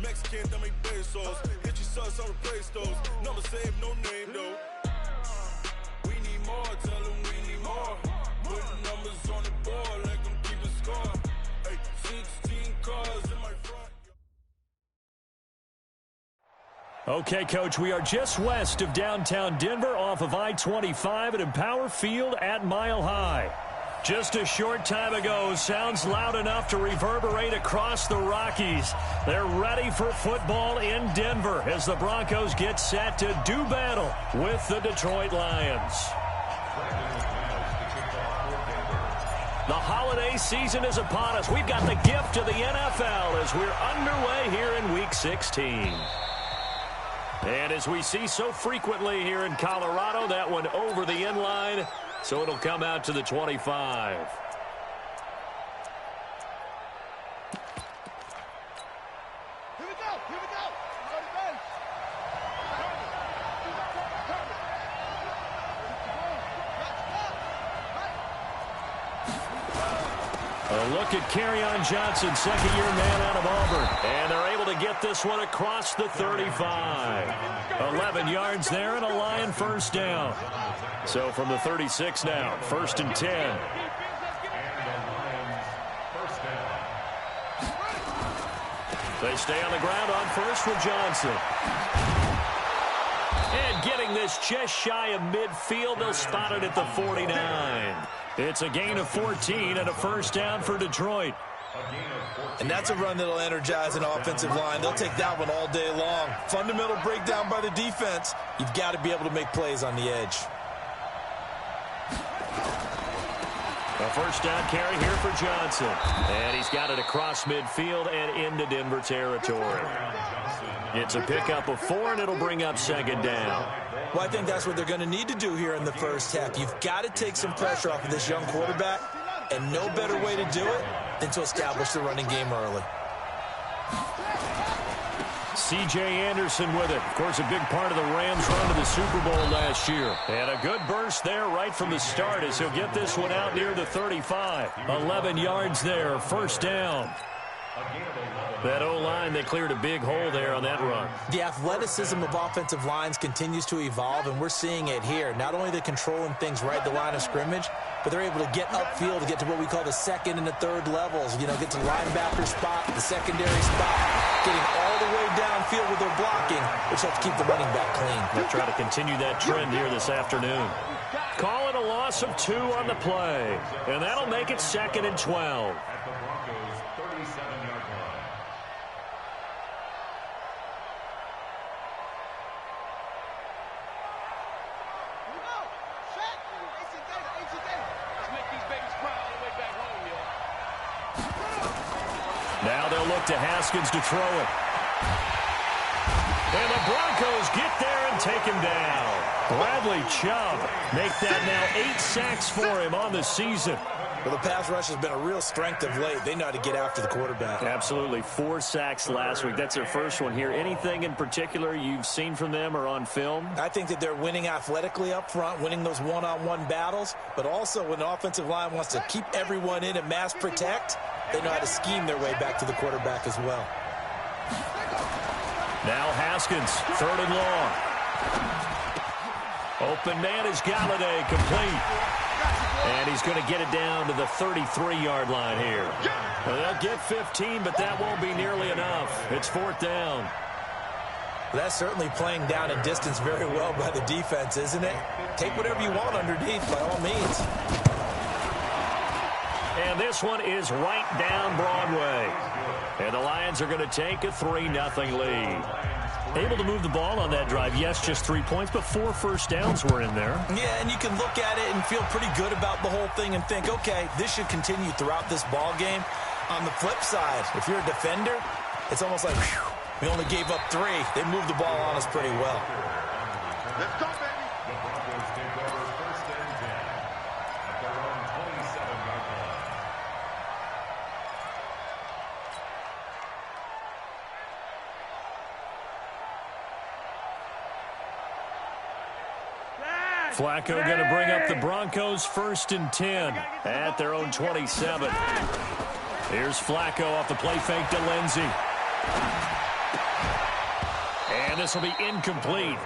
Mexican, that make pesos. Hit your sus, I'll replace those. Number save, no name though. We need more, tell them we need more. Putting numbers on the board, like I'm keeping score. Hey, 16 cars in my front. Okay, Coach, we are just west of downtown Denver off of I-25 at Empower Field at Mile High. Just a short time ago, sounds loud enough to reverberate across the Rockies. They're ready for football in Denver as the Broncos get set to do battle with the Detroit Lions. The holiday season is upon us. We've got the gift of the NFL as we're underway here in Week 16. And as we see so frequently here in Colorado, that one over the end line, so it'll come out to the 25. Here we go, here we go. A look at Kerryon Johnson, second-year man out of Auburn. And they're able to get this one across the 35. 11 yards there and a Lion first down. So from the 36 now, 1st and 10. They stay on the ground on first with Johnson. And getting this just shy of midfield, they'll spot it at the 49. It's a gain of 14 and a first down for Detroit. And that's a run that'll energize an offensive line. They'll take that one all day long. Fundamental breakdown by the defense. You've got to be able to make plays on the edge. A first down carry here for Johnson. And he's got it across midfield and into Denver territory. It's a pickup of 4, and it'll bring up second down. Well, I think that's what they're going to need to do here in the first half. You've got to take some pressure off of this young quarterback, and no better way to do it than to establish the running game early. C.J. Anderson with it. Of course, a big part of the Rams' run to the Super Bowl last year. And a good burst there right from the start as he'll get this one out near the 35. 11 yards there, first down. That O-line, they cleared a big hole there on that run. The athleticism of offensive lines continues to evolve, and we're seeing it here. Not only are they controlling things right at the line of scrimmage, but they're able to get upfield to get to what we call the second and the third levels. You know, get to the linebacker spot, the secondary spot, getting all the way downfield with their blocking, which helps keep the running back clean. They'll try to continue that trend here this afternoon. Call it a loss of 2 on the play, and that'll make it 2nd and 12. Now they'll look to Haskins to throw it. And the Broncos get there and take him down. Bradley Chubb make that now 8 sacks for him on the season. Well, the pass rush has been a real strength of late. They know how to get after the quarterback. Absolutely. 4 sacks last week. That's their first one here. Anything in particular you've seen from them or on film? I think that they're winning athletically up front, winning those one-on-one battles, but also when the offensive line wants to keep everyone in and mass protect, they know how to scheme their way back to the quarterback as well. Now Haskins, 3rd and long. Open man is Galladay, complete. And he's going to get it down to the 33-yard line here. Well, they'll get 15, but that won't be nearly enough. It's 4th down. Well, that's certainly playing down and distance very well by the defense, isn't it? Take whatever you want underneath, by all means. And this one is right down Broadway. And the Lions are going to take a 3-0 lead. Able to move the ball on that drive. Yes, just 3 points, but 4 first downs were in there. Yeah, and you can look at it and feel pretty good about the whole thing and think, okay, this should continue throughout this ball game. On the flip side, if you're a defender, it's almost like, whew, we only gave up 3. They moved the ball on us pretty well. Let's go, baby. The Broncos take over 1st and 10 at their own 27-yard line. Flacco going to bring up the Broncos 1st and 10 at their own 27. Here's Flacco off the play fake to Lindsey. And this will be incomplete.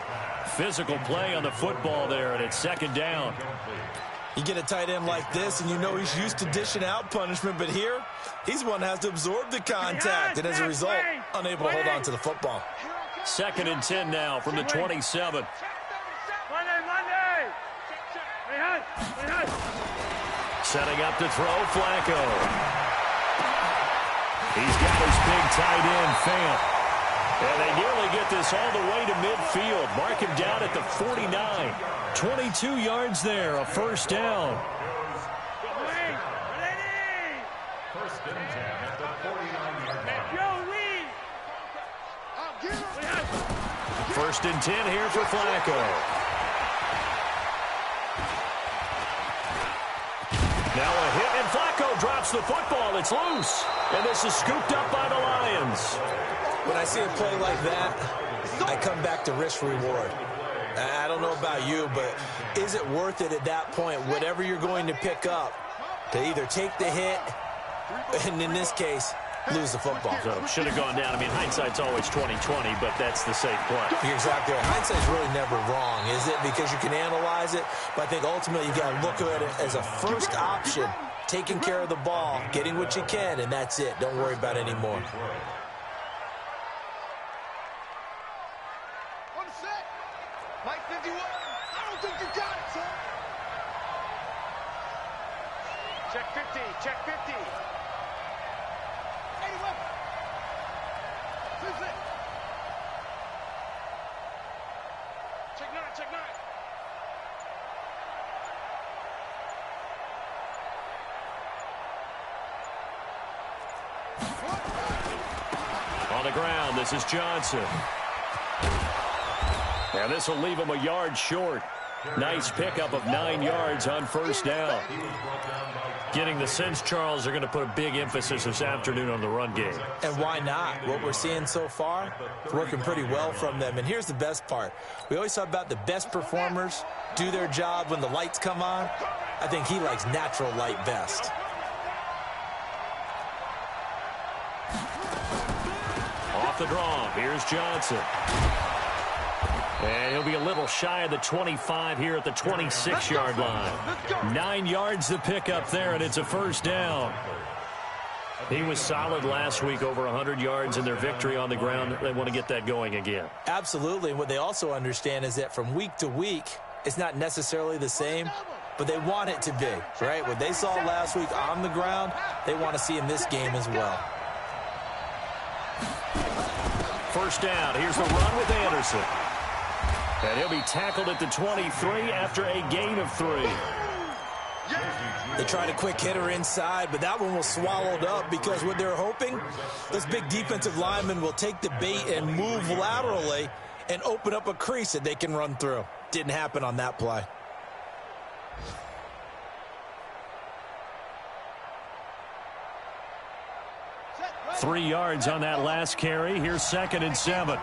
Physical play on the football there, and it's second down. You get a tight end like this, and you know he's used to dishing out punishment, but here, he's one that has to absorb the contact, and as a result, unable to hold on to the football. Second and 10 now from the 27. Setting up to throw, Flacco. He's got his big tight end, Fant. And they nearly get this all the way to midfield. Mark him down at the 49. 22 yards there, a first down. First and 10 at the 49-yard line. First and 10 here for Flacco. Now a hit, and Flacco drops the football. It's loose, and this is scooped up by the Lions. When I see a play like that, I come back to risk-reward. I don't know about you, but is it worth it at that point, whatever you're going to pick up, to either take the hit, and in this case, lose the football? So should have gone down. I mean, hindsight's always 20/20, but that's the safe play. You're exactly right. Hindsight's really never wrong, is it? Because you can analyze it, but I think ultimately you got to look at it as a first option, taking care of the ball, getting what you can, and that's it. Don't worry about it anymore. Mike 51. I don't think you got it, son. Check 50. Check 50. 81. Who's it? Check 9. Check 9. On the ground, this is Johnson. And this will leave him a yard short. Nice pickup of 9 yards on first down. Getting the sense, Charles, they're going to put a big emphasis this afternoon on the run game. And why not? What we're seeing so far, it's working pretty well from them. And here's the best part. We always talk about the best performers do their job when the lights come on. I think he likes natural light best. Off the draw, here's Johnson. And he'll be a little shy of the 25 here at the 26-yard line. 9 yards to pick up there, and it's a first down. He was solid last week, over 100 yards in their victory on the ground. They want to get that going again. Absolutely. And what they also understand is that from week to week, it's not necessarily the same, but they want it to be, right? What they saw last week on the ground, they want to see in this game as well. First down. Here's the run with Anderson. And he'll be tackled at the 23 after a gain of 3. They tried a quick hitter inside, but that one was swallowed up because what they're hoping, this big defensive lineman will take the bait and move laterally and open up a crease that they can run through. Didn't happen on that play. Three yards on that last carry. Here's second and 7.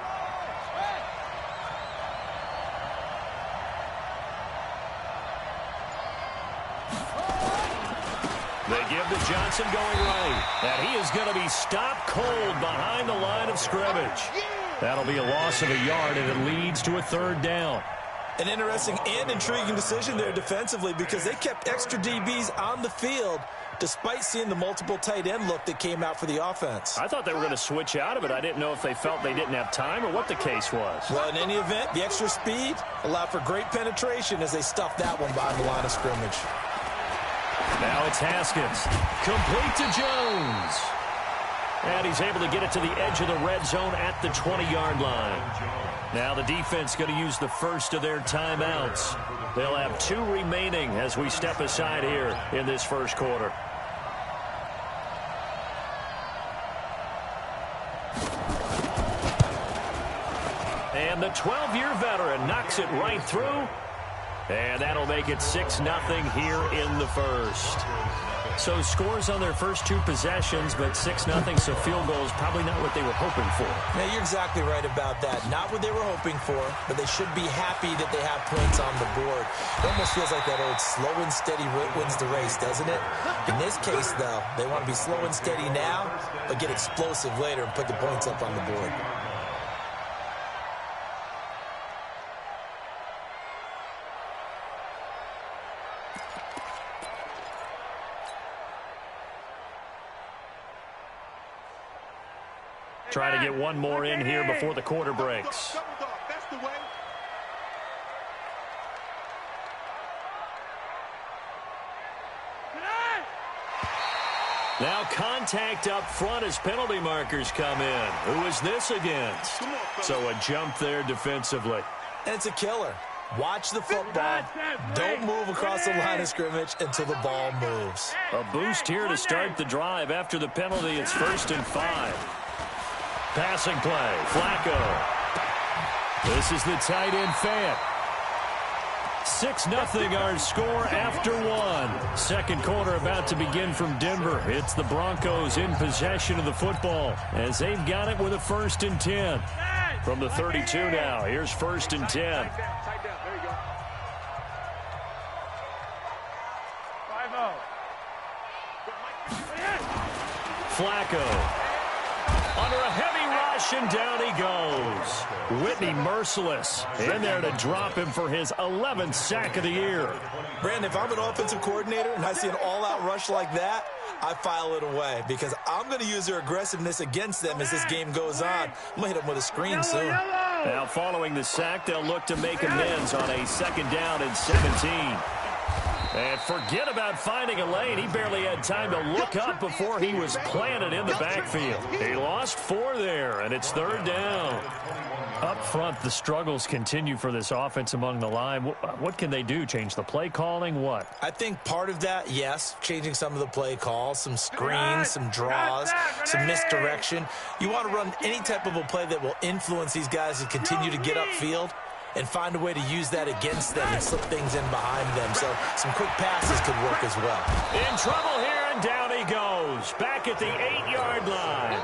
They give to Johnson going right. And he is going to be stopped cold behind the line of scrimmage. That'll be a loss of a yard, and it leads to a third down. An interesting and intriguing decision there defensively because they kept extra DBs on the field despite seeing the multiple tight end look that came out for the offense. I thought they were going to switch out of it. I didn't know if they felt they didn't have time or what the case was. Well, in any event, the extra speed allowed for great penetration as they stuffed that one behind the line of scrimmage. Now it's Haskins. Complete to Jones. And he's able to get it to the edge of the red zone at the 20-yard line. Now the defense going to use the first of their timeouts. They'll have 2 remaining as we step aside here in this first quarter. And the 12-year veteran knocks it right through. And that'll make it 6-0 here in the first. So scores on their first 2 possessions, but 6-0, so field goal is probably not what they were hoping for. Now, you're exactly right about that. Not what they were hoping for, but they should be happy that they have points on the board. It almost feels like that old slow and steady wins the race, doesn't it? In this case, though, they want to be slow and steady now, but get explosive later and put the points up on the board. try to get one more in here before the quarter breaks. That's the way. Now contact up front as penalty markers come in. Who is this against? So a jump there defensively. And it's a killer. Watch the football. Don't move across the line of scrimmage until the ball moves. A boost here to start the drive. After the penalty, it's 1st and 5. Passing play, Flacco. This is the tight end Fant. 6-0 our score after one. Second quarter about to begin from Denver. It's the Broncos in possession of the football as they've got it with a 1st and 10. From the 32 now, here's 1st and 10. Tight down. There you go. 5-0. Flacco. Under a heavy rush, and down he goes. Whitney merciless in there to drop him for his 11th sack of the year. Brandon, if I'm an offensive coordinator and I see an all-out rush like that, I file it away because I'm going to use their aggressiveness against them as this game goes on. I'm going to hit them with a screen soon. Now, following the sack, they'll look to make amends on a 2nd down and 17. And forget about finding a lane. He barely had time to look up before he was planted in the backfield. He lost 4 there, and it's 3rd down. Up front, the struggles continue for this offense among the line. What can they do? Change the play calling? What? I think part of that, yes, changing some of the play calls, some screens, some draws, some misdirection. You want to run any type of a play that will influence these guys to continue to get upfield and find a way to use that against them and slip things in behind them. So some quick passes could work as well. In trouble here, and down he goes. Back at the 8-yard line.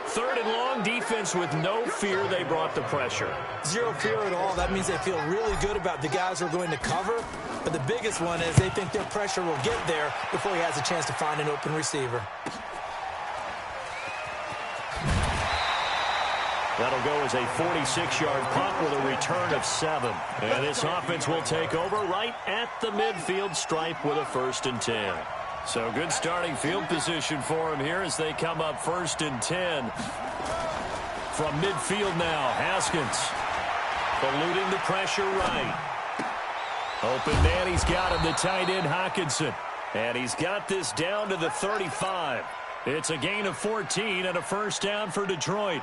3rd and long, defense with no fear. They brought the pressure. Zero fear at all. That means they feel really good about the guys who are going to cover. But the biggest one is they think their pressure will get there before he has a chance to find an open receiver. That'll go as a 46-yard punt with a return of 7. And this offense will take over right at the midfield stripe with a 1st and 10. So good starting field position for him here as they come up 1st and 10. From midfield now, Haskins eluding the pressure right. Open man, he's got him, the tight end Hockenson. And he's got this down to the 35. It's a gain of 14 and a 1st down for Detroit.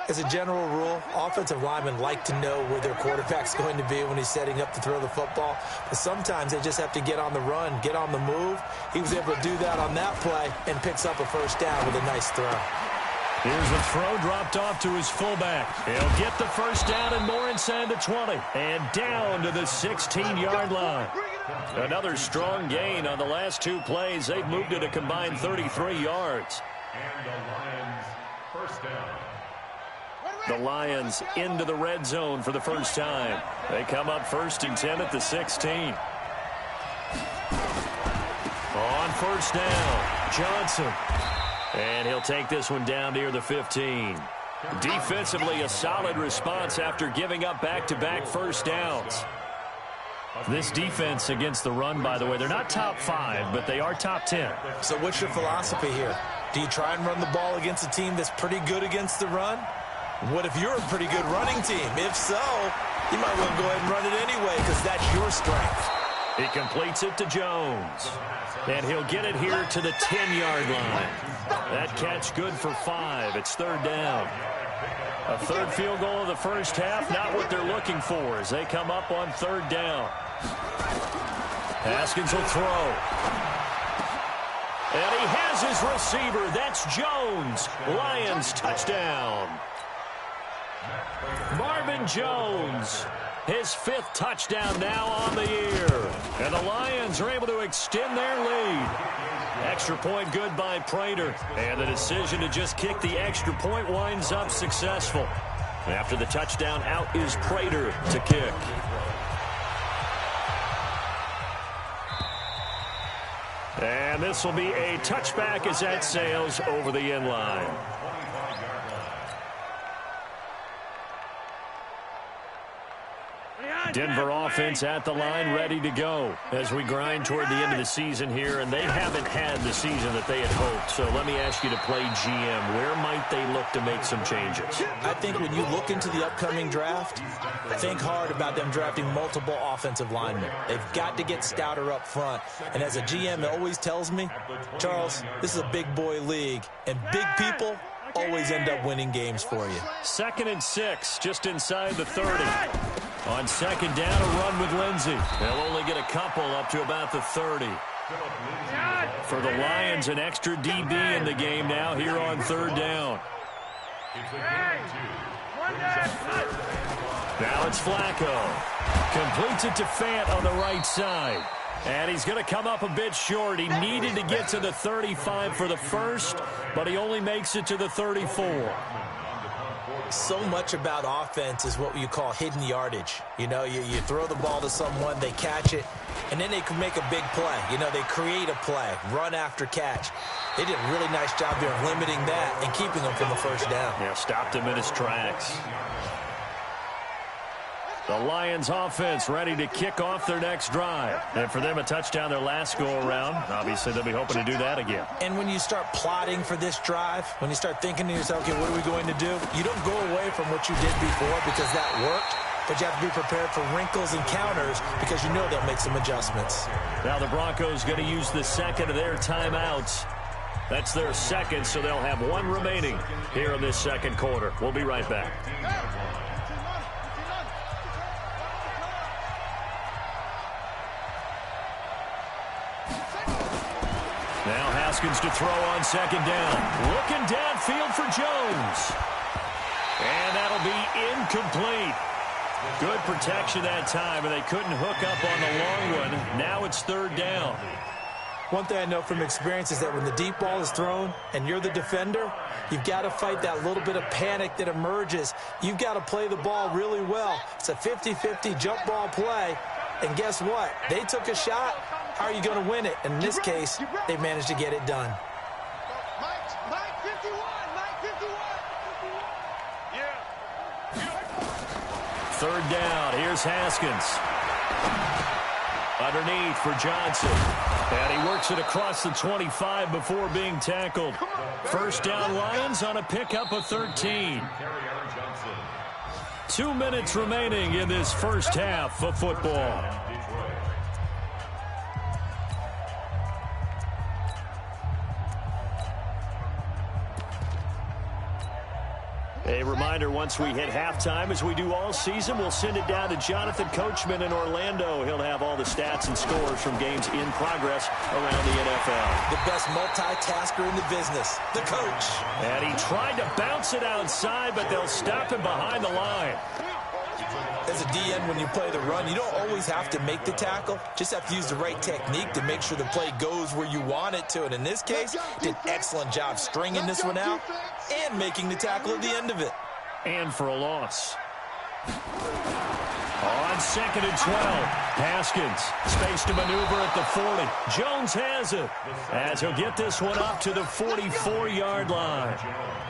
As a general rule, offensive linemen like to know where their quarterback's going to be when he's setting up to throw the football. But sometimes they just have to get on the run, get on the move. He was able to do that on that play and picks up a 1st down with a nice throw. Here's a throw dropped off to his fullback. He'll get the 1st down and more inside the 20. And down to the 16-yard line. Another strong gain on the last 2 plays. They've moved it a combined 33 yards. And the Lions, 1st down. The Lions into the red zone for the first time. They come up 1st and 10 at the 16. On 1st down, Johnson. And he'll take this one down near the 15. Defensively, a solid response after giving up back-to-back 1st downs. This defense against the run, by the way, they're not top 5, but they are top 10. So what's your philosophy here? Do you try and run the ball against a team that's pretty good against the run? What if you're a pretty good running team? If so, you might well go ahead and run it anyway because that's your strength. He completes it to Jones. And he'll get it here to the 10-yard line. That catch good for 5. It's 3rd down. A 3rd field goal of the first half, not what they're looking for as they come up on 3rd down. Haskins will throw. And he has his receiver. That's Jones. Lions touchdown. Marvin Jones, his 5th touchdown now on the year. And the Lions are able to extend their lead. Extra point good by Prater. And the decision to just kick the extra point winds up successful. After the touchdown, out is Prater to kick. And this will be a touchback as that sails over the end line. Denver offense at the line, ready to go as we grind toward the end of the season here, and they haven't had the season that they had hoped. So let me ask you to play GM. Where might they look to make some changes? I think when you look into the upcoming draft, think hard about them drafting multiple offensive linemen. They've got to get stouter up front. And as a GM, it always tells me, Charles, this is a big boy league, and big people always end up winning games for you. 2nd and 6, just inside the 30. On second down, a run with Lindsey. They'll only get a couple up to about the 30. For the Lions, an extra DB in the game now here on 3rd down. Now it's Flacco. Completes it to Fant on the right side. And he's going to come up a bit short. He needed to get to the 35 for the first, but he only makes it to the 34. So much about offense is what you call hidden yardage. You know, you throw the ball to someone, they catch it, and then they can make a big play. You know, they create a play, run after catch. They did a really nice job there of limiting that and keeping him from the first down. Yeah, stopped him in his tracks. The Lions offense ready to kick off their next drive. And for them, a touchdown their last go-around. Obviously, they'll be hoping to do that again. And when you start plotting for this drive, when you start thinking to yourself, okay, what are we going to do? You don't go away from what you did before because that worked, but you have to be prepared for wrinkles and counters because you know they'll make some adjustments. Now the Broncos going to use the second of their timeouts. That's their second, so they'll have one remaining here in this second quarter. We'll be right back. Now Haskins to throw on second down. Looking downfield for Jones. And that'll be incomplete. Good protection that time, and they couldn't hook up on the long one. Now it's 3rd down. One thing I know from experience is that when the deep ball is thrown and you're the defender, you've got to fight that little bit of panic that emerges. You've got to play the ball really well. It's a 50-50 jump ball play, and guess what? They took a shot. How are you going to win it? In this case, they managed to get it done. Mike 51. Yeah. 3rd down. Here's Haskins. Underneath for Johnson. And he works it across the 25 before being tackled. 1st down Lions on a pickup of 13. 2 minutes remaining in this first half of football. A reminder, once we hit halftime, as we do all season, we'll send it down to Jonathan Coachman in Orlando. He'll have all the stats and scores from games in progress around the NFL. The best multitasker in the business, the coach. And he tried to bounce it outside, but they'll stop him behind the line. As a DN, when you play the run, you don't always have to make the tackle. Just have to use the right technique to make sure the play goes where you want it to. And in this case, did an excellent job stringing this one out and making the tackle at the end of it. And for a loss. On 2nd and 12, Haskins, space to maneuver at the 40. Jones has it, as he'll get this one up to the 44-yard line.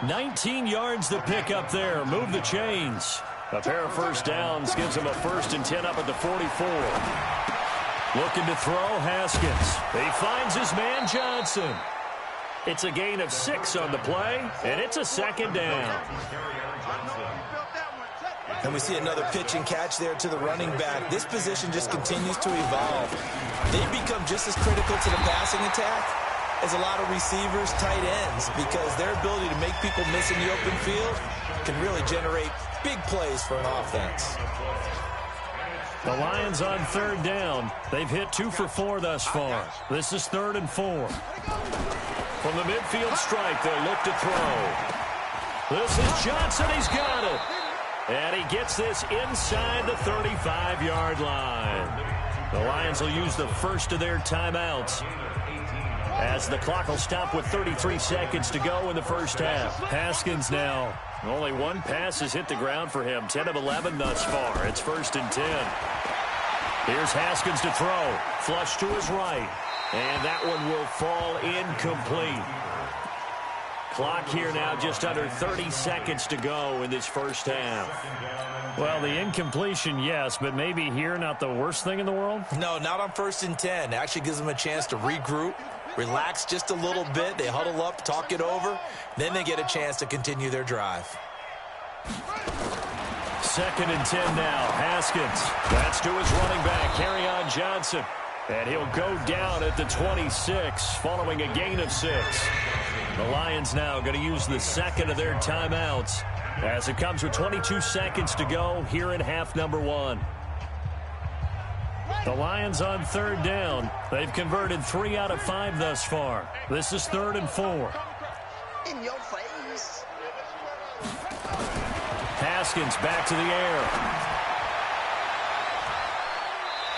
19 yards to pick up there. Move the chains. A pair of first downs gives him a 1st and 10 up at the 44. Looking to throw, Haskins. He finds his man, Johnson. It's a gain of 6 on the play, and it's a 2nd down. And we see another pitch and catch there to the running back. This position just continues to evolve. They become just as critical to the passing attack as a lot of receivers, tight ends, because their ability to make people miss in the open field can really generate big plays for an offense. The Lions on 3rd down. They've hit 2 for 4 thus far. This is 3rd and 4. From the midfield strike, they'll look to throw. This is Johnson. He's got it. And he gets this inside the 35-yard line. The Lions will use the first of their timeouts, as the clock will stop with 33 seconds to go in the first half. Haskins now. Only one pass has hit the ground for him. 10 of 11 thus far. It's 1st and 10. Here's Haskins to throw. Flush to his right. And that one will fall incomplete. Clock here now, just under 30 seconds to go in this first half. Well, the incompletion, yes, but maybe here not the worst thing in the world? No, not on 1st and 10. It actually gives them a chance to regroup, relax just a little bit. They huddle up, talk it over. Then they get a chance to continue their drive. 2nd and 10 now. Haskins. That's to his running back, Kerryon Johnson. And he'll go down at the 26 following a gain of 6. The Lions now going to use the second of their timeouts as it comes with 22 seconds to go here in half number 1. The Lions on 3rd down. They've converted 3 out of 5 thus far. This is 3rd and 4. In your face. Haskins back to the air.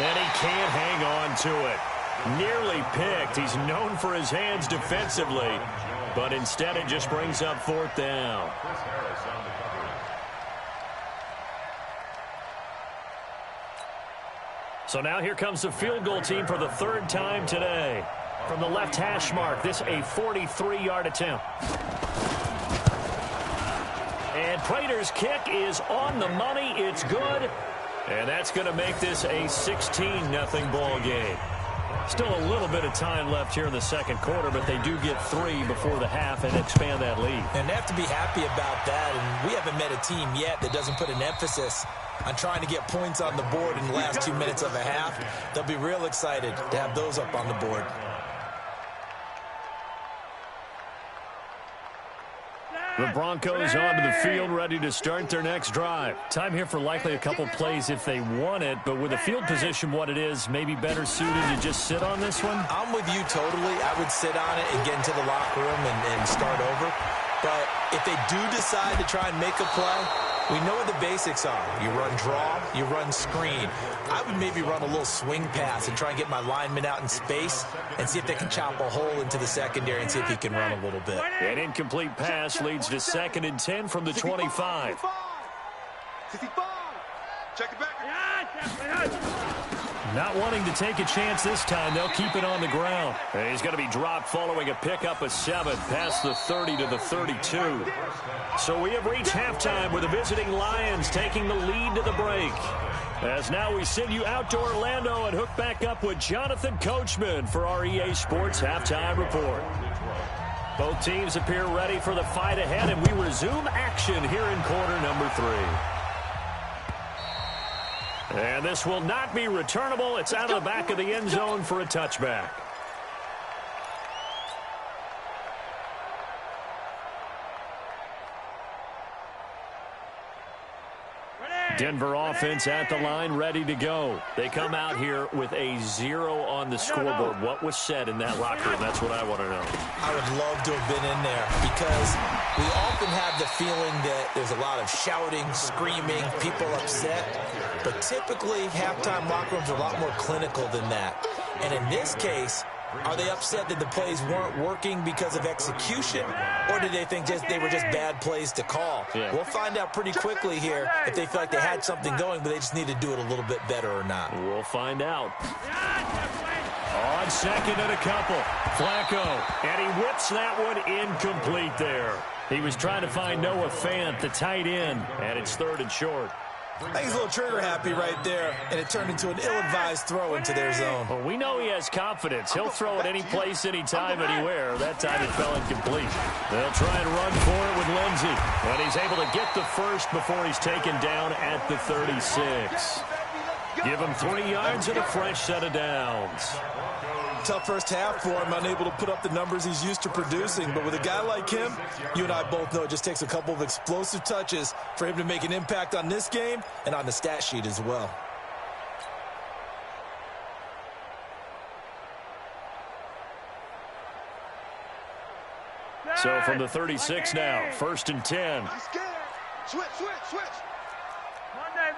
And he can't hang on to it. Nearly picked. He's known for his hands defensively, but instead it just brings up 4th down. So now here comes the field goal team for the 3rd time today. From the left hash mark, this a 43-yard attempt. And Prater's kick is on the money. It's good. And that's going to make this a 16-0 ball game. Still a little bit of time left here in the 2nd quarter, but they do get 3 before the half and expand that lead. And they have to be happy about that. And we haven't met a team yet that doesn't put an emphasis on trying to get points on the board in the last 2 minutes of a half. They'll be real excited to have those up on the board. The Broncos onto the field, ready to start their next drive. Time here for likely a couple plays if they want it, but with the field position what it is, maybe better suited to just sit on this one? I'm with you totally. I would sit on it and get into the locker room and start over. But if they do decide to try and make a play, we know what the basics are. You run draw, you run screen. I would maybe run a little swing pass and try and get my lineman out in space and see if they can chop a hole into the secondary and see if he can run a little bit. An incomplete pass leads to 2nd and 10 from the 25. 65. Check it back. Not wanting to take a chance this time, they'll keep it on the ground. And he's going to be dropped following a pickup of 7 past the 30 to the 32. So we have reached halftime with the visiting Lions taking the lead to the break. As now we send you out to Orlando and hook back up with Jonathan Coachman for our EA Sports Halftime Report. Both teams appear ready for the fight ahead, and we resume action here in quarter number 3. And this will not be returnable. It's out of the back of the end zone for a touchback. Denver offense at the line, ready to go. They come out here with a 0 on the scoreboard. What was said in that locker room? That's what I want to know. I would love to have been in there because we often have the feeling that there's a lot of shouting, screaming, people upset. But typically, halftime locker rooms are a lot more clinical than that. And in this case, are they upset that the plays weren't working because of execution, or did they think they were just bad plays to call? Yeah. We'll find out pretty quickly here if they feel like they had something going, but they just need to do it a little bit better or not. We'll find out. On 2nd and a couple, Flacco, and he whips that one incomplete there. He was trying to find Noah Fant, the tight end, and it's 3rd and short. I think he's a little trigger happy right there, and it turned into an ill-advised throw into their zone. Well, we know he has confidence. He'll throw it any place, anytime, anywhere. That time it fell incomplete. They'll try and run for it with Lindsey, and he's able to get the first before he's taken down at the 36. Give him 3 yards and a fresh set of downs. Tough first half for him, unable to put up the numbers he's used to producing. But with a guy like him, you and I both know it just takes a couple of explosive touches for him to make an impact on this game and on the stat sheet as well. So from the 36 now, 1st and 10. Switch. Monday,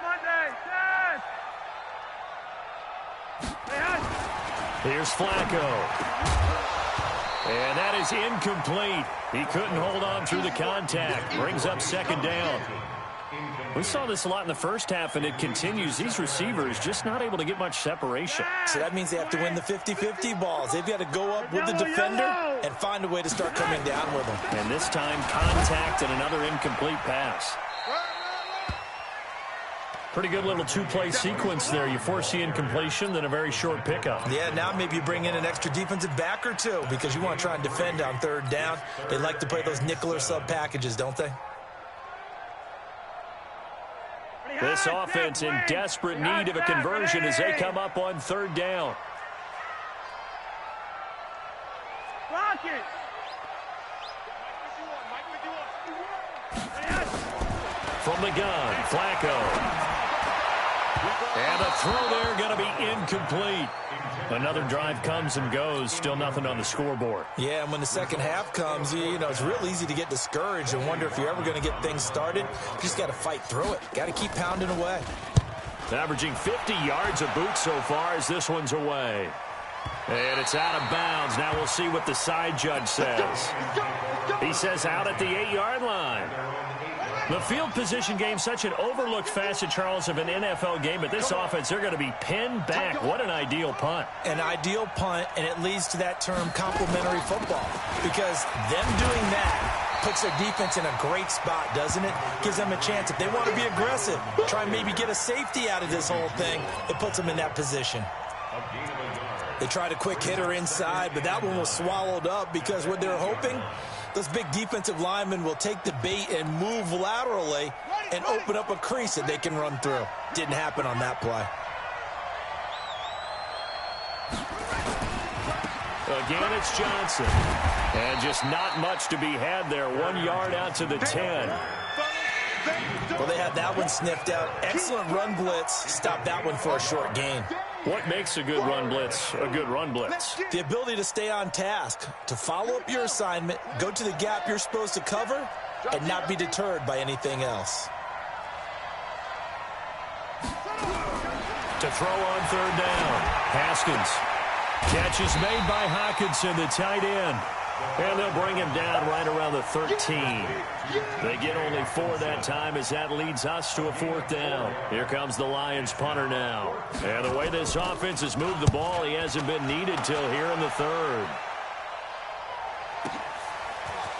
Here's Flacco. And that is incomplete. He couldn't hold on through the contact. Brings up 2nd down. We saw this a lot in the first half, and it continues. These receivers just not able to get much separation. So that means they have to win the 50-50 balls. They've got to go up with the defender and find a way to start coming down with them. And this time, contact and another incomplete pass. Pretty good little two-play sequence there. You force the incompletion, then a very short pickup. Yeah, now maybe you bring in an extra defensive back or two because you want to try and defend on third down. They like to play those nickel or sub packages, don't they? This offense in desperate need of a conversion as they come up on third down. Block it. From the gun, Flacco. And a throw there going to be incomplete. Another drive comes and goes. Still nothing on the scoreboard. Yeah, and when the second half comes, you know, it's real easy to get discouraged and wonder if you're ever going to get things started. You just got to fight through it. Got to keep pounding away. Averaging 50 yards a boot so far as this one's away. And it's out of bounds. Now we'll see what the side judge says. He says out at the 8-yard line. The field position game, such an overlooked facet, Charles, of an NFL game. But this offense, they're going to be pinned back. What an ideal punt. An ideal punt, and it leads to that term complementary football. Because them doing that puts their defense in a great spot, doesn't it? Gives them a chance. If they want to be aggressive, try and maybe get a safety out of this whole thing, it puts them in that position. They tried a quick hitter inside, but that one was swallowed up because what they're hoping, those big defensive linemen will take the bait and move laterally and open up a crease that they can run through. Didn't happen on that play. Again, it's Johnson. And just not much to be had there. 1 yard out to the 10. Well, they had that one sniffed out. Excellent run blitz. Stopped that one for a short gain. What makes a good run blitz a good run blitz? The ability to stay on task, to follow up your assignment, go to the gap you're supposed to cover, and not be deterred by anything else. To throw on third down. Haskins. Catch is made by Hockenson, the tight end. And they'll bring him down right around the 13. They get only 4 that time as that leads us to a 4th down. Here comes the Lions punter now. And the way this offense has moved the ball, he hasn't been needed till here in the 3rd.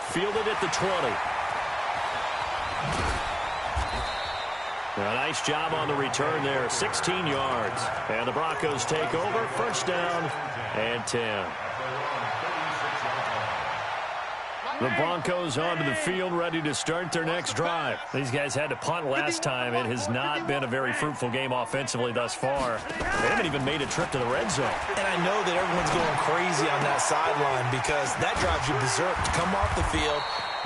Fielded at the 20. A nice job on the return there, 16 yards. And the Broncos take over, 1st down and 10. The Broncos onto the field, ready to start their next drive. These guys had to punt last time. It has not been a very fruitful game offensively thus far. They haven't even made a trip to the red zone. And I know that everyone's going crazy on that sideline because that drives you berserk to come off the field,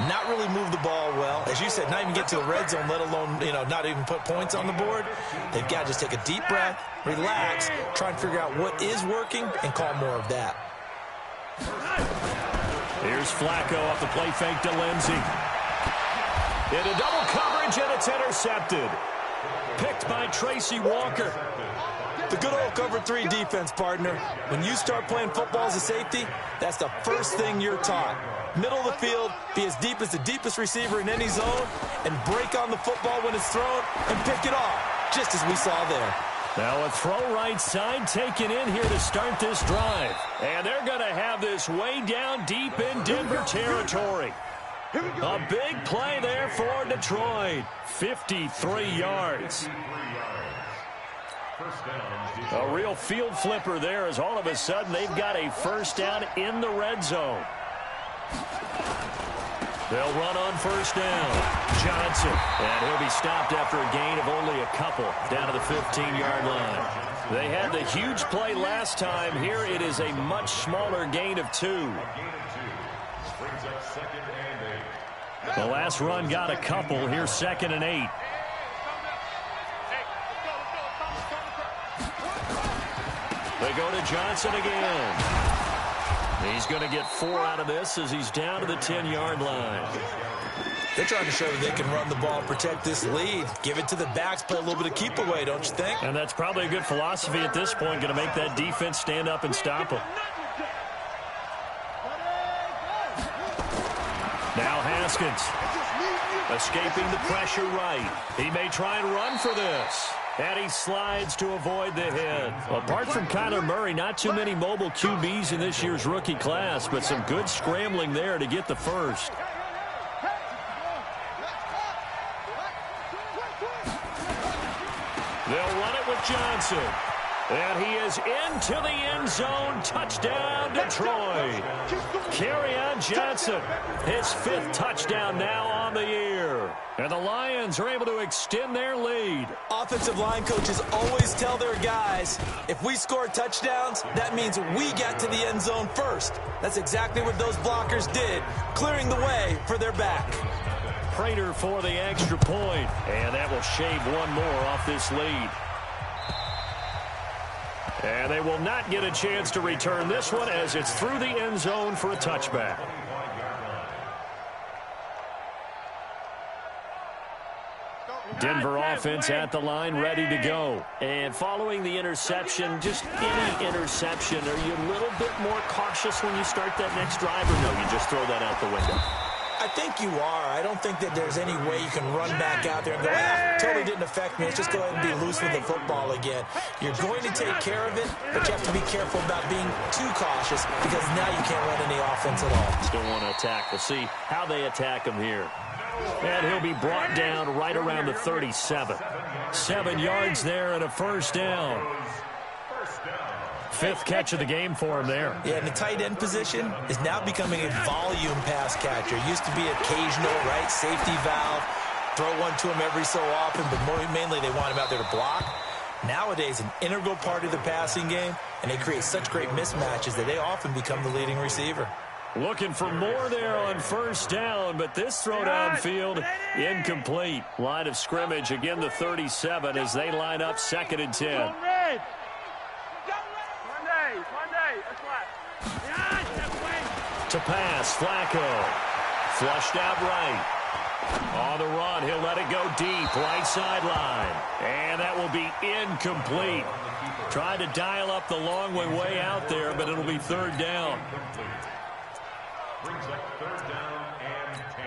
not really move the ball well. As you said, not even get to the red zone, let alone, not even put points on the board. They've got to just take a deep breath, relax, try and figure out what is working, and call more of that. Here's Flacco off the play fake to Lindsey. Into double coverage, and it's intercepted. Picked by Tracy Walker. The good old cover 3 defense, partner. When you start playing football as a safety, that's the first thing you're taught. Middle of the field, be as deep as the deepest receiver in any zone, and break on the football when it's thrown, and pick it off, just as we saw there. Now a throw right side taken in here to start this drive. And they're going to have this way down deep in Denver territory. A big play there for Detroit. 53 yards. A real field flipper there as all of a sudden they've got a 1st down in the red zone. They'll run on 1st down. Johnson. And he'll be stopped after a gain of only a couple down to the 15-yard line. They had the huge play last time. Here it is a much smaller gain of 2. The last run got a couple. Here's 2nd and 8. They go to Johnson again. He's going to get 4 out of this as he's down to the 10-yard line. They're trying to show that they can run the ball and protect this lead. Give it to the backs, play a little bit of keep away, don't you think? And that's probably a good philosophy at this point, going to make that defense stand up and stop them. Now Haskins. Escaping the pressure right. He may try and run for this. And he slides to avoid the hit. Apart from Kyler Murray, not too many mobile QBs in this year's rookie class, but some good scrambling there to get the first. They'll run it with Johnson. And he is into the end zone. Touchdown, Detroit. Kerryon Johnson, his 5th touchdown now on the year. And the Lions are able to extend their lead. Offensive line coaches always tell their guys, if we score touchdowns, that means we got to the end zone first. That's exactly what those blockers did, clearing the way for their back. Prater for the extra point. And that will shave one more off this lead. And they will not get a chance to return this one as it's through the end zone for a touchback. Denver offense at the line, ready to go. And following the interception, just any interception, are you a little bit more cautious when you start that next drive, or no, you just throw that out the window? I think you are. I don't think that there's any way you can run back out there and go, totally didn't affect me. Let's just go ahead and be loose with the football again. You're going to take care of it, but you have to be careful about being too cautious because now you can't run any offense at all. Still want to attack. We'll see how they attack him here. And he'll be brought down right around the 37. 7 yards there and a first down. 5th catch of the game for him there. Yeah, and the tight end position is now becoming a volume pass catcher. It used to be occasional, right, safety valve, throw one to him every so often, but mainly they want him out there to block. Nowadays, an integral part of the passing game, and they create such great mismatches that they often become the leading receiver. Looking for more there on first down, but this throw downfield incomplete. Line of scrimmage, again the 37 as they line up 2nd and 10. To pass, Flacco. Flushed out right. On the run, he'll let it go deep, right sideline. And that will be incomplete. Tried to dial up the long way out there, but it'll be 3rd down. Brings up 3rd down and 10.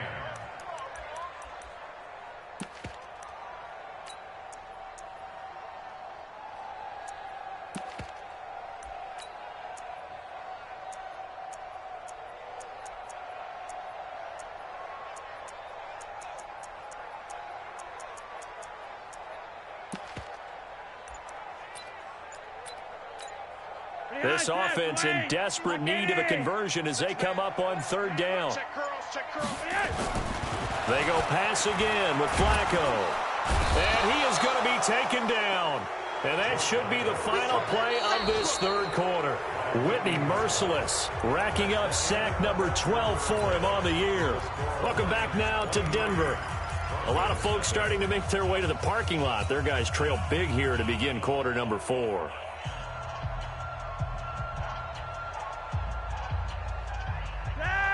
This offense in desperate need of a conversion as they come up on 3rd down. They go pass again with Flacco. And he is going to be taken down. And that should be the final play of this 3rd quarter. Whitney Merciless racking up sack number 12 for him on the year. Welcome back now to Denver. A lot of folks starting to make their way to the parking lot. Their guys trail big here to begin quarter number 4.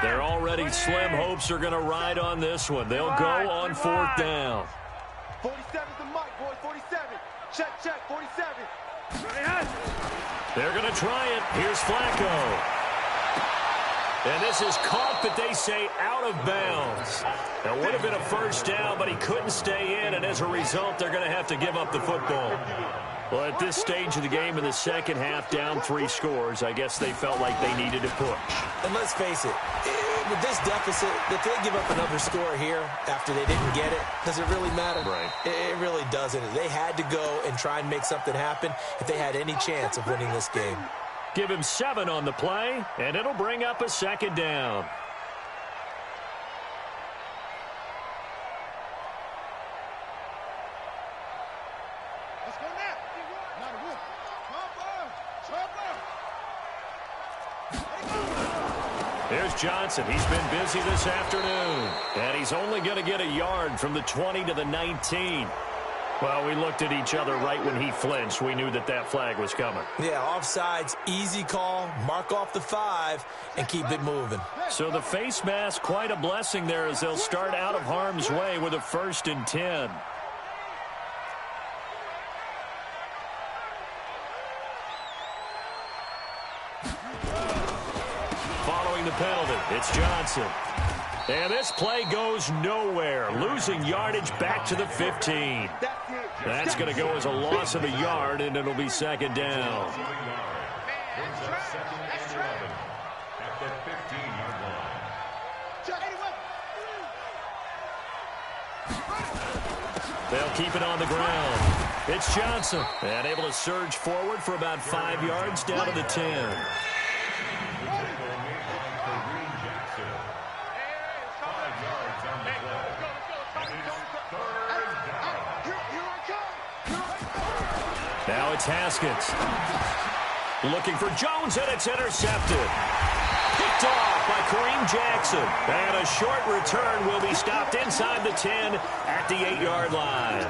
They're already slim hopes are going to ride on this one. They'll go on 4th down. 47's the mic, boys. 47. Check, 47. They're going to try it. Here's Flacco. And this is caught, but they say out of bounds. It would have been a first down, but he couldn't stay in, and as a result, they're going to have to give up the football. Well, at this stage of the game in the second half, down 3 scores, I guess they felt like they needed to push. And let's face it, with this deficit, if they give up another score here after they didn't get it, does it really matter? Right. It really doesn't. They had to go and try and make something happen if they had any chance of winning this game. Give him 7 on the play, and it'll bring up a 2nd down. Here's Johnson. He's been busy this afternoon. And he's only going to get a yard from the 20 to the 19. Well, we looked at each other right when he flinched. We knew that that flag was coming. Yeah, offsides, easy call, mark off the 5, and keep it moving. So the face mask, quite a blessing there as they'll start out of harm's way with a 1st and 10. Following the penalty, it's Johnson. And this play goes nowhere. Losing yardage back to the 15. That's going to go as a loss of a yard, and it'll be second down. At the 15-yard line. They'll keep it on the ground. It's Johnson. And able to surge forward for about 5 yards down to the 10. Now it's Haskins. Looking for Jones, and it's intercepted. Picked off by Kareem Jackson. And a short return will be stopped inside the 10 at the 8-yard line.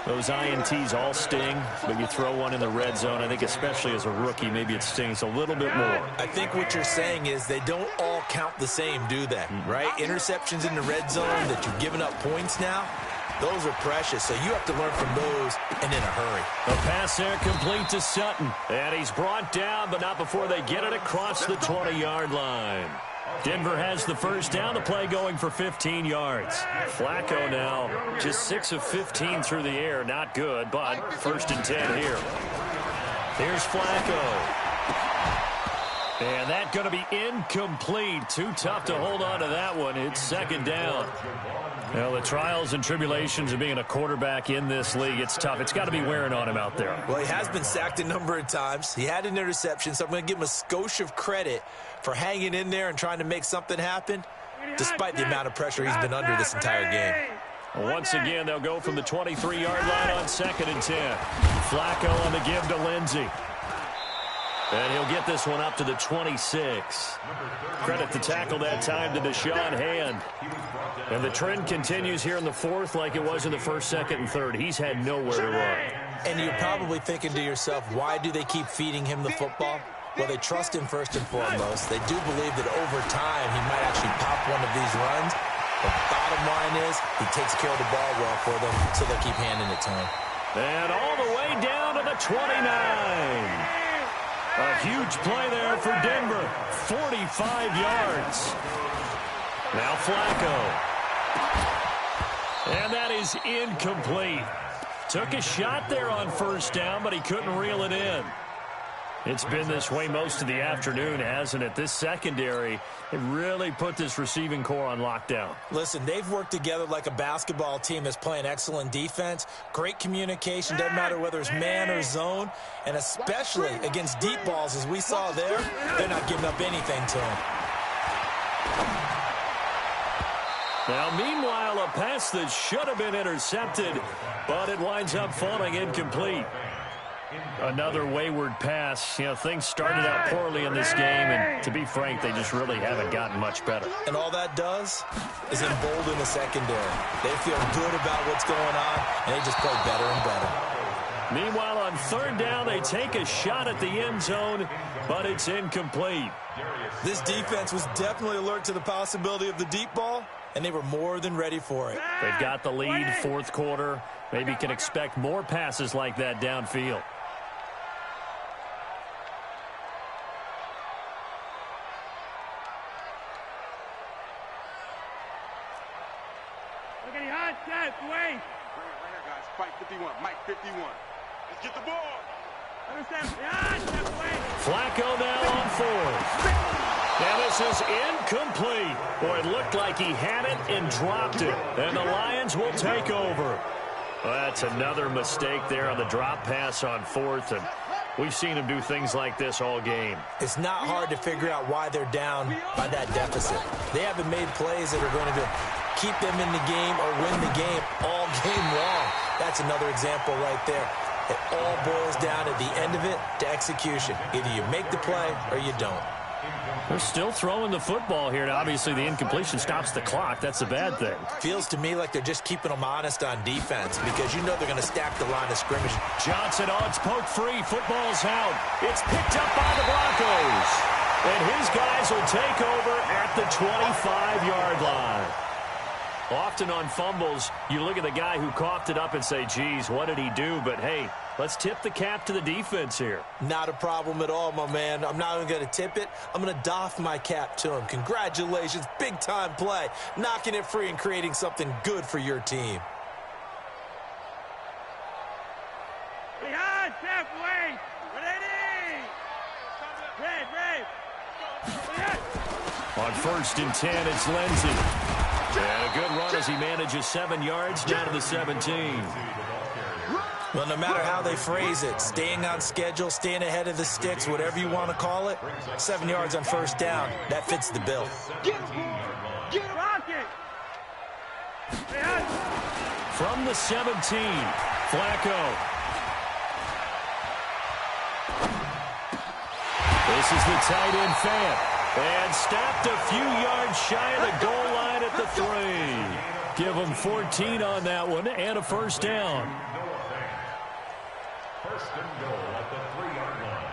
Those INTs all sting, but you throw one in the red zone, I think especially as a rookie, maybe it stings a little bit more. I think what you're saying is they don't all count the same, do they? Right? Interceptions in the red zone that you've given up points now, those are precious, so you have to learn from those and in a hurry. A pass there complete to Sutton. And he's brought down, but not before they get it across the 20-yard line. Denver has the first down. The play going for 15 yards. Flacco now just 6 of 15 through the air. Not good, but 1st and 10 here. Here's Flacco. And that's going to be incomplete. Too tough to hold on to that one. It's second down. Well, the trials and tribulations of being a quarterback in this league, it's tough. It's got to be wearing on him out there. Well, he has been sacked a number of times. He had an interception, so I'm going to give him a skosh of credit for hanging in there and trying to make something happen, despite the amount of pressure he's been under this entire game. Once again, they'll go from the 23-yard line on 2nd and 10. Flacco on the give to Lindsey. And he'll get this one up to the 26. Credit the tackle that time to Deshaun Hand. And the trend continues here in the 4th like it was in the 1st, 2nd, and 3rd. He's had nowhere to run. And you're probably thinking to yourself, why do they keep feeding him the football? Well, they trust him first and foremost. They do believe that over time he might actually pop one of these runs. But the bottom line is he takes care of the ball well for them, so they'll keep handing it to him. And all the way down to the 29. A huge play there for Denver. 45 yards. Now Flacco. And that is incomplete. Took a shot there on 1st down, but he couldn't reel it in. It's been this way most of the afternoon, hasn't it? This secondary, it really put this receiving core on lockdown. Listen, they've worked together like a basketball team that's playing excellent defense. Great communication, doesn't matter whether it's man or zone. And especially against deep balls, as we saw there, they're not giving up anything to him. Now, meanwhile, a pass that should have been intercepted, but it winds up falling incomplete. Another wayward pass. You know, things started out poorly in this game, and to be frank, they just really haven't gotten much better. And all that does is embolden the secondary. They feel good about what's going on, and they just play better and better. Meanwhile, on 3rd down, they take a shot at the end zone, but it's incomplete. This defense was definitely alert to the possibility of the deep ball, and they were more than ready for it. They've got the lead, 4th quarter. Maybe can expect more passes like that downfield. Right here, guys. Fight 51. Mike 51. Let's get the ball. Flacco now on 4th. Now this is incomplete. Boy, it looked like he had it and dropped it. And the Lions will take over. Well, that's another mistake there on the drop pass on 4th. And we've seen him do things like this all game. It's not hard to figure out why they're down by that deficit. They haven't made plays that are going to keep them in the game or win the game all game long. That's another example right there. It all boils down at the end of it to execution. Either you make the play or you don't. They're still throwing the football here. Now, obviously, the incompletion stops the clock. That's a bad thing. Feels to me like they're just keeping them honest on defense because you know they're going to stack the line of scrimmage. Johnson, it's poked free. Football's out. It's picked up by the Broncos. And his guys will take over at the 25-yard line. Often on fumbles, you look at the guy who coughed it up and say, geez, what did he do? But, hey, Let's tip the cap to the defense here. Not a problem at all, my man. I'm not even going to tip it. I'm going to doff my cap to him. Congratulations. Big-time play. Knocking it free and creating something good for your team. Behind, halfway. Ready. On 1st and 10, it's Lindsey. And a good run as he manages 7 yards down to the 17. Well, no matter how they phrase it, staying on schedule, staying ahead of the sticks, whatever you want to call it, 7 yards on 1st down, that fits the bill. Get rocket. From the 17, Flacco. This is the tight end Fant. And stopped a few yards shy of the goal line at the 3. Give him 14 on that one and a 1st down. 1st and goal at the 3-yard line.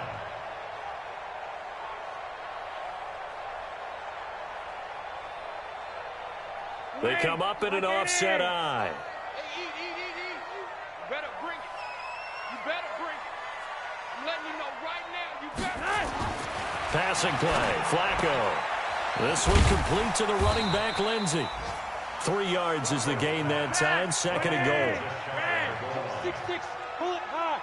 They come up in an offset eye. Hey, eat. You better bring it. I'm letting you know right now. You better. Passing play, Flacco. This one complete to the running back, Lindsey. 3 yards is the gain that time, 2nd and goal. 6-6, pull it high.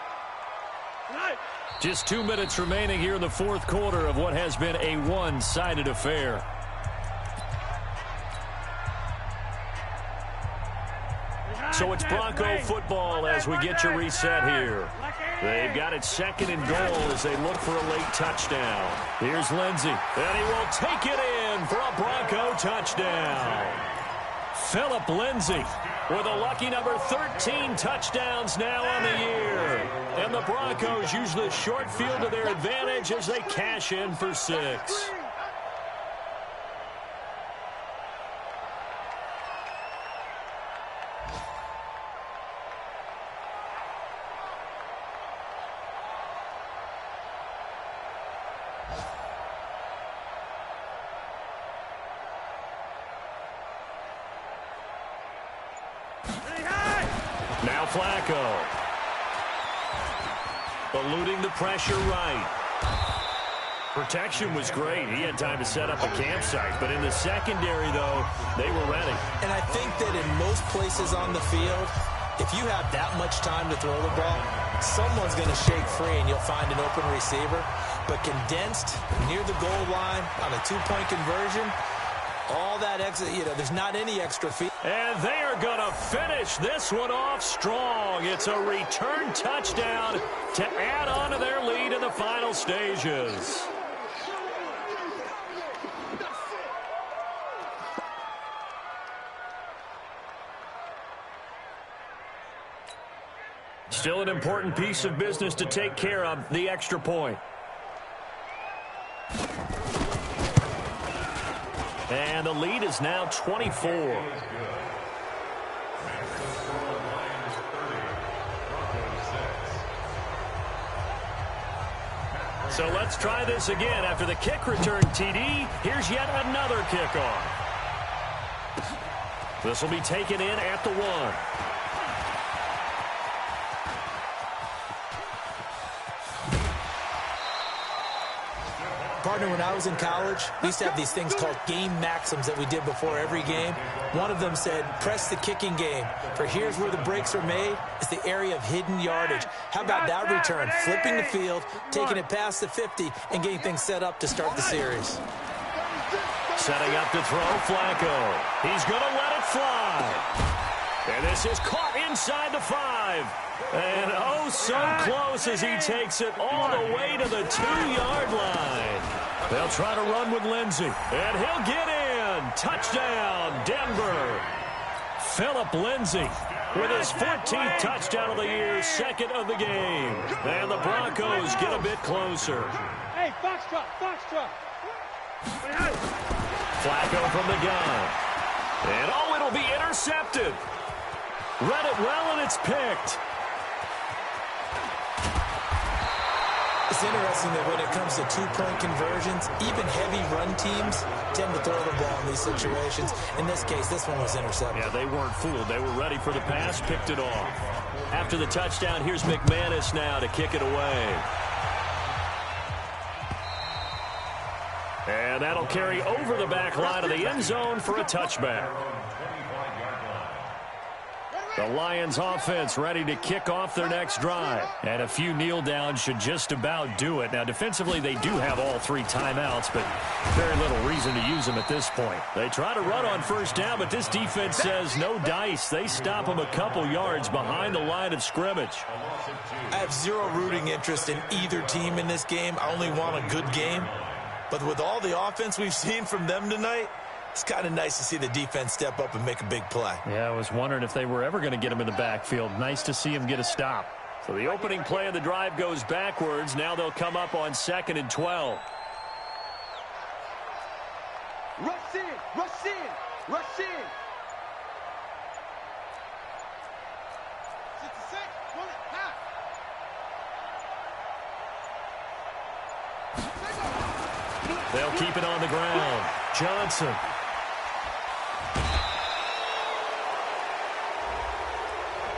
Just 2 minutes remaining here in the 4th quarter of what has been a one-sided affair. So it's Bronco football as we get you reset here. They've got it 2nd and goal as they look for a late touchdown. Here's Lindsey, and he will take it in for a Bronco touchdown. Philip Lindsey with a lucky number 13 touchdowns now on the year. And the Broncos use the short field to their advantage as they cash in for 6. Now Flacco. Eluding the pressure right. Protection was great. He had time to set up a campsite. But in the secondary, though, they were ready. And I think that in most places on the field, if you have that much time to throw the ball, someone's going to shake free and you'll find an open receiver. But condensed near the goal line on a 2-point conversion, all that extra, there's not any extra feet. And they are going to finish this one off strong. It's a return touchdown to add on to their lead in the final stages. Still an important piece of business to take care of, the extra point. And the lead is now 24. So let's try this again. After the kick return TD, here's yet another kickoff. This will be taken in at the 1. Partner, when I was in college, we used to have these things called game maxims that we did before every game. One of them said, press the kicking game. For here's where the breaks are made. It's the area of hidden yardage. How about that return? Flipping the field, taking it past the 50, and getting things set up to start the series. Setting up to throw, Flacco. He's going to let it fly. And this is caught inside the 5. And oh, so close as he takes it all the way to the 2-yard line. They'll try to run with Lindsey, and he'll get in. Touchdown, Denver. Philip Lindsey with his 14th touchdown of the year, 2nd of the game. And the Broncos get a bit closer. Hey, Foxtrot. Flacco from the gun. And oh, it'll be intercepted. Read it well, and it's picked. It's interesting that when it comes to two-point conversions, even heavy run teams tend to throw the ball in these situations. In this case, this one was intercepted. Yeah, they weren't fooled. They were ready for the pass, picked it off. After the touchdown, here's McManus now to kick it away. And that'll carry over the back line of the end zone for a touchback. The Lions offense ready to kick off their next drive. And a few kneel downs should just about do it. Now, defensively, they do have all three timeouts, but very little reason to use them at this point. They try to run on first down, but this defense says no dice. They stop them a couple yards behind the line of scrimmage. I have zero rooting interest in either team in this game. I only want a good game. But with all the offense we've seen from them tonight, it's kind of nice to see the defense step up and make a big play. Yeah, I was wondering if they were ever going to get him in the backfield. Nice to see him get a stop. So the opening play of the drive goes backwards. Now they'll come up on 2nd and 12. Rush in, rush in, rush in. 66, pull it, half. They'll keep it on the ground. Johnson.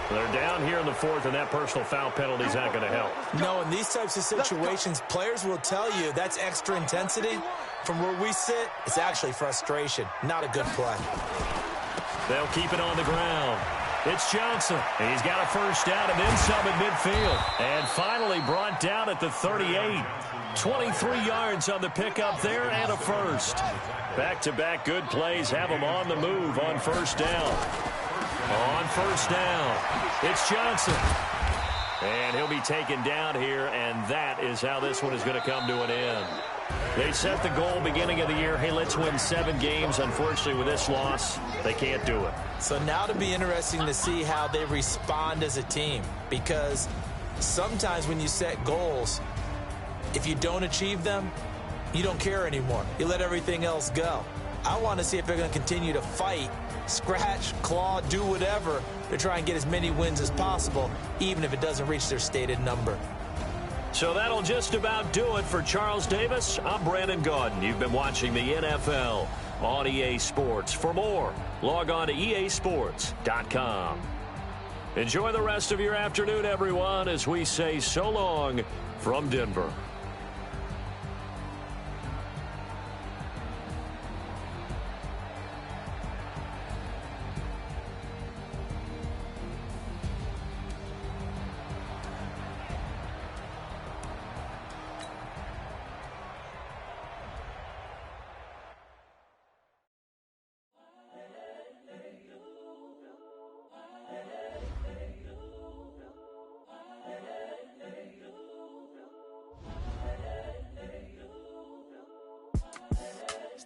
They're down here in the 4th, and that personal foul penalty is not going to help. No, in these types of situations, players will tell you that's extra intensity. From where we sit, it's actually frustration. Not a good play. They'll keep it on the ground. It's Johnson. He's got a first down and then some at midfield. And finally brought down at the 38. 23 yards on the pickup there and a first. Back-to-back good plays have them on the move on first down. On first down, it's Johnson. And he'll be taken down here, and that is how this one is going to come to an end. They set the goal beginning of the year, hey, let's win 7 games. Unfortunately, with this loss, they can't do it. So now it'll be interesting to see how they respond as a team, because sometimes when you set goals, if you don't achieve them, you don't care anymore. You let everything else go. I want to see if they're going to continue to fight, scratch, claw, do whatever to try and get as many wins as possible, even if it doesn't reach their stated number. So that'll just about do it for Charles Davis. I'm Brandon Gaudin. You've been watching the NFL on EA Sports. For more, log on to easports.com. Enjoy the rest of your afternoon, everyone, as we say so long from Denver.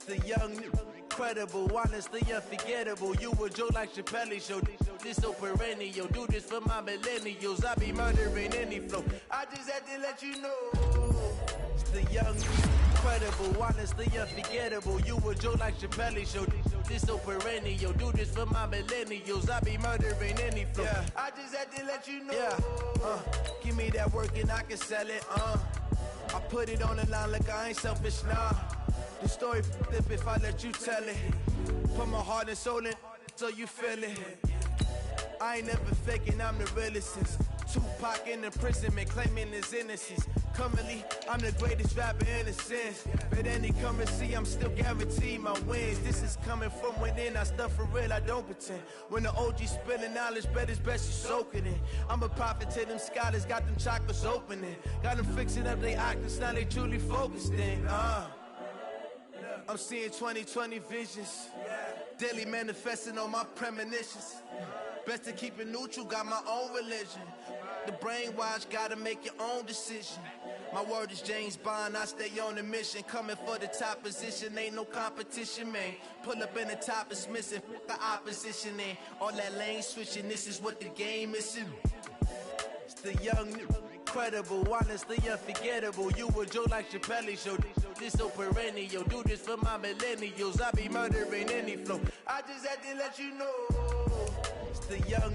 The young, incredible, honestly unforgettable. You a Joe like Chappelle show. This so perennial. Do this for my millennials. I be murdering any flow. I just had to let you know. It's the young, incredible, honestly unforgettable. You a Joe like Chappelle show. This so perennial. Do this for my millennials. I be murdering any flow. Yeah. I just had to let you know. Yeah. Give me that work and I can sell it. I put it on the line like I ain't selfish, nah. The story flip if I let you tell it. Put my heart and soul in so you feel it. I ain't never faking, I'm the realest since Tupac in imprisonment, claiming his innocence. Currently, I'm the greatest rapper in a sense. But any currency, I'm still guaranteed my wins. This is coming from within, I stuff for real, I don't pretend. When the OG spilling knowledge, bet it's best you soak it in. I'm a prophet to them scholars, got them chakras opening. Got them fixing up they octaves, now they truly focused in. I'm seeing 2020 visions. Daily manifesting on my premonitions. Best to keep it neutral, got my own religion. The brainwash, gotta make your own decision. My word is James Bond, I stay on a mission. Coming for the top position, ain't no competition, man. Pull up in the top, it's missing, the opposition in. All that lane switching, this is what the game is in. It's the young, incredible, honestly unforgettable. You a Joe like Chappelle show. This so perennial. Do this for my millennials. I be murdering any flow. I just had to let you know. It's the young,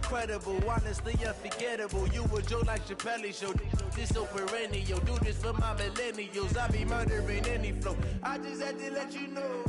incredible, honestly unforgettable. You a Joe like Chappelle show. This so perennial. Do this for my millennials. I be murdering any flow. I just had to let you know.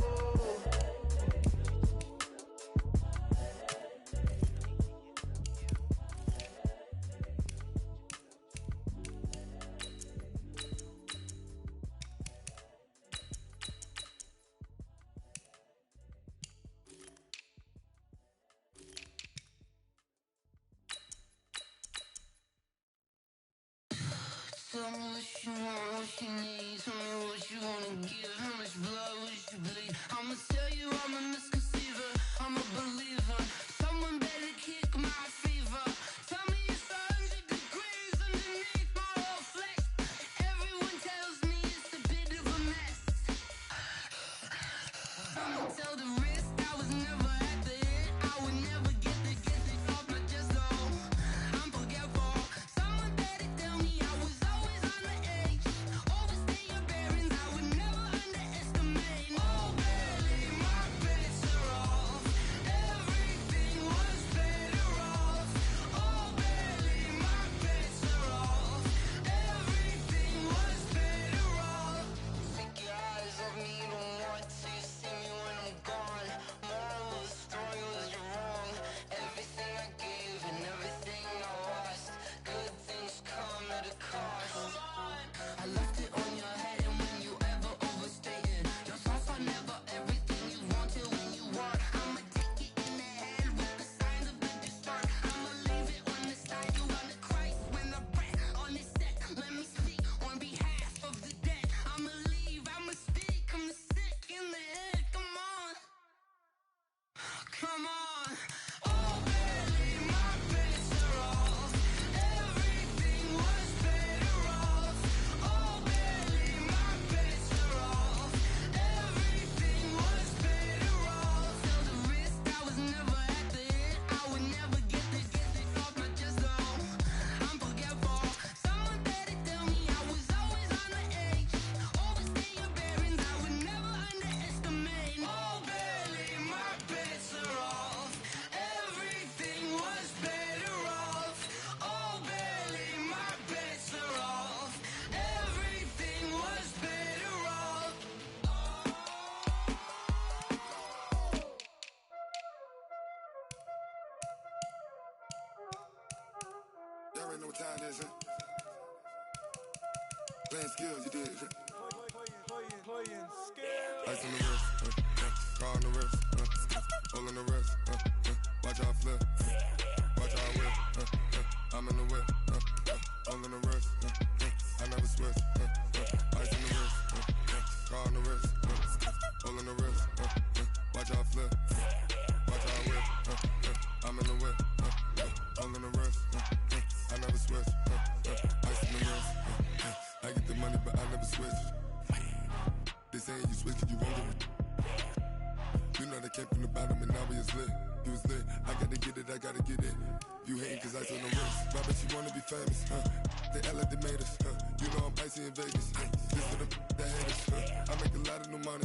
Tell me what you want, what you need. Tell me what you wanna give. How much blood would you bleed? I'ma tell you I'm a misconceiver. I'm a believer. Someone better kick my fever. Tell me it's 100 degrees underneath my whole flesh. Everyone tells me it's a bit of a mess. I'ma tell the risk I was never at the end. I would never get it off my chest though. I'm forgetful. Someone better tell me I was always on the edge. Overstay your bearings, I would never underestimate. Oh baby, my bets are off. Everything was better off. Oh baby, my bets are off. Everything was better off. Take your eyes off me, you don't want to see me when I'm gone. Moral of the story was you're wrong. Everything I gave and everything I lost. Good things come at a cost. I left it on your head, and when you ever overstay it, your thoughts are never everything you wanted when you want. I'ma take it in the head with the signs of the distort. I'ma leave it on the side. You run the Christ when the breath on this set. Let me speak on behalf of the dead. I'ma leave, I'ma speak. I'm sick in the head. Come on, come on. Oh baby, my bets are off. Everything was better off. Oh baby, my bets are off. Everything was better off. Tell the risk I was never at the end. I would never get it off my chest though. I'm forgetful. Someone better tell me I was always on the edge. Overstay your bearings, I would never underestimate. Oh baby, my bets are off. Everything was better off. Oh baby, my bets are off. Everything was better off. Y'all already know what time it is, huh? Playing skills, you did. Ice on the wrist, car on the wrist, hole in the wrist, watch how I flip, watch how I whip, I'm in the whip, hole in the wrist, I never switch, ice on the wrist, car on the wrist, hole in the wrist, watch how I flip, watch how I whip, I'm in the whip, hole in the wrist, I never switch, ice on the wrist, I get the money but I never switch. They saying you switch cause you won't get it. You know they came from the bottom and now we is lit. You was lit, I gotta get it, I gotta get it. You hating cause ice on the wrist. Why bet you wanna be famous, They act like they made us, You know I'm icy in Vegas, This for the haters, I make a lot of new money,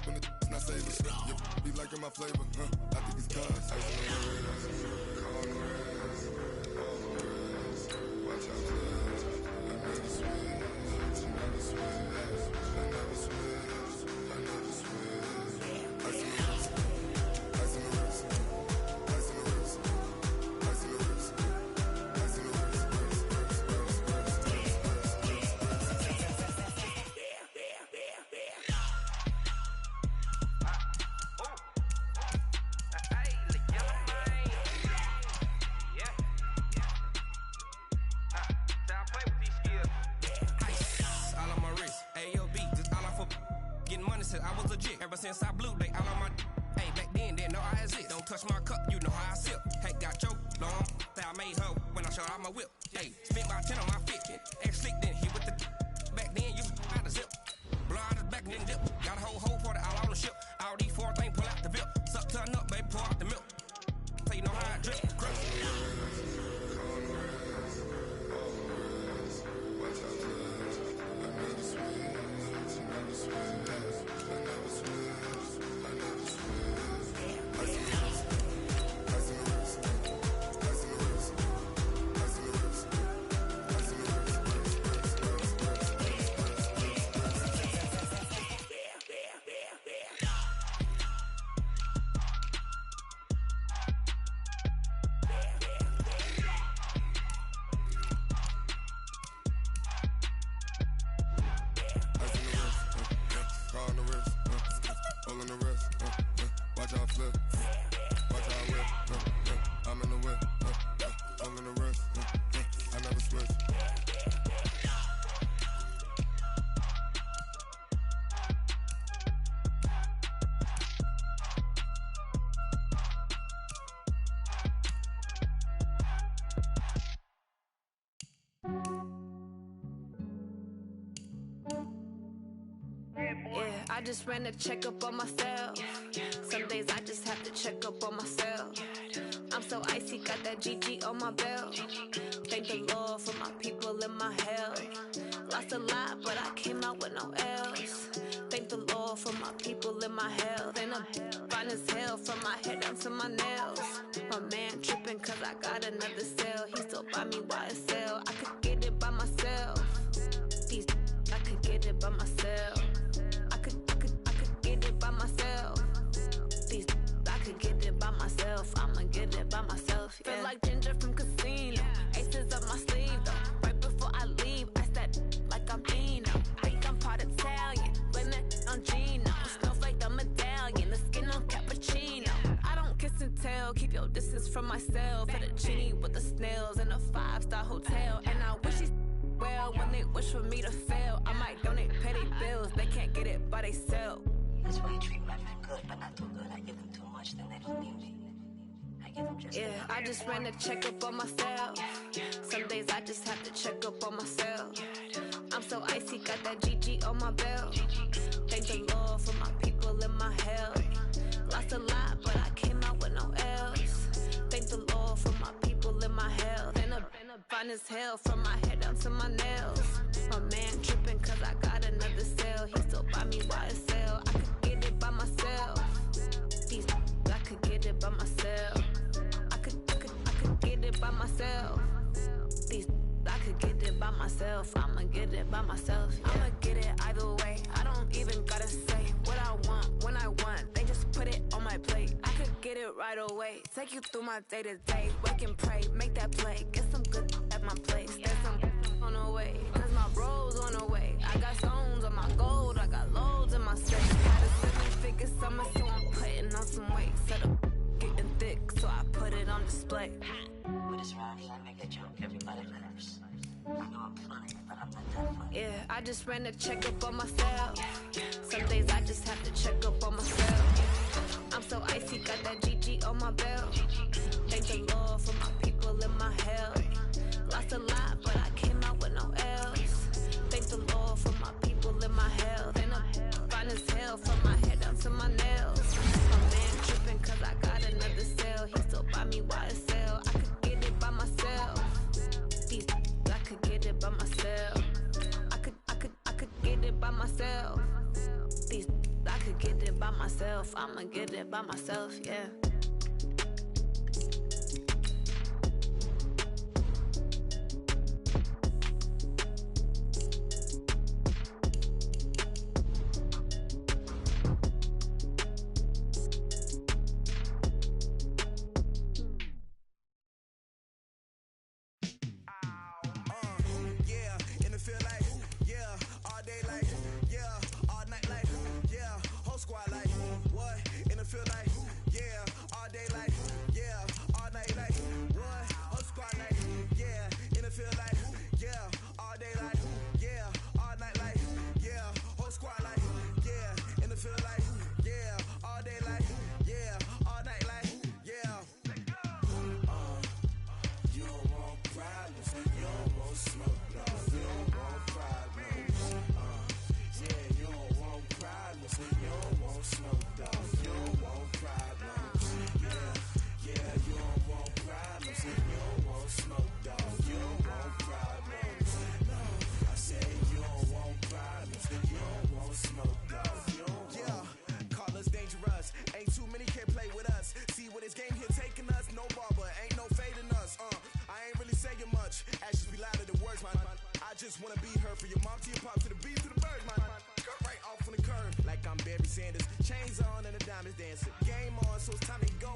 When it's not savers, You be liking my flavor, I think it's cause ice on the wrist, car on the wrist, all the wrist. Watch out, cuz I never switch, I never switch. I never switch, I never switch. Ice on the wrist, ice on the wrist, ice on the wrist, ice on the wrist, ice on the wrist, I was legit. Ever since I blew, they all on my hey, back then, didn't know I exist. Don't touch my cup, you know how I sip. Hey, got choked, long. Say I made her when I showed out my whip. Hey, spent about 10 on my fit. Ex-slick, then hit with the back then, you out the zip. Blow out his back, then dip. Got a whole party all on the ship. All these 4 things, pull out the VIP. Suck, turn up, baby, pour out the milk. So you know how I drip. Crush. Ice on the wrist, just ran a checkup on myself. Some days I just have to check up on myself. I'm so icy, got that GG on my belt. Thank the Lord for my people in my health. Lost a lot, but I came out with no L's. Thank the Lord for my people in my health. And I'm fine as hell from my head down to my nails. My man tripping cause I got another cell. He still buy me YSL. I could get it by myself. These I could get it by myself. I could get it by myself. These I could get it by myself. I'ma get it by myself. Yeah. Feel like Ginger from Casino. Aces up my sleeve though. Right before I leave, I said like I'm Dino. Think I'm part Italian. Blame it on Gino. Smells like the medallion. The skin on cappuccino. I don't kiss and tell. Keep your distance from myself. Fettuccine with the snails in a 5-star hotel. And I wish he's well when they wish for me to fail. I might donate petty bills. They can't get it by themselves. That's why you treat my men good, but not too good. I give them too much, then they don't need me. I give them just enough. I just ran a checkup on myself. Some days I just have to check up on myself. I'm so icy, got that GG on my belt. Thank the Lord for my people in my health. Lost a lot, but I came out with no L's. Thank the Lord for my people in my health. And I'm fine as hell from my head down to my nails. My man tripping cause I got another cell. He still buy me YSL. I could get it by myself. These I could get it by myself. I could get it by myself. These I could get it by myself. I'ma get it by myself. Yeah. I'ma get it either way. I don't even gotta say what I want when I want. They just put it on my plate. I could get it right away. Take you through my day to day. Wake and pray, make that play. Get some good at my place. There's some on the way. Cause my bro's on the way. I got stones on my gold. I got loads in my safe. Had a 7-figure summer, so I'm putting on some weight. Set up getting thick, so I put it on display. With this round here, I make a joke, everybody laughs. I know I'm funny, but I'm not that funny. Yeah, I just ran a checkup on myself. Some days I just have to check up on myself. I'm so icy, got that GG on my belt. Thank the Lord for my people in my health. Lost a lot, but I came out with no L's. Thank the Lord for my people in my health. And I'm fine as hell from my head down to my nails. My man tripping cause I got another cell. He still buy me YSL. I could get it by myself. These I could get it by myself. I could get it by myself. These I could get it by myself. I'ma get it by myself, yeah. Just wanna be heard for your mom to your pop to the beat to the birds, man. Cut right off on the curb like I'm Barry Sanders. Chains on and the diamonds dancing. Game on, so it's time to go.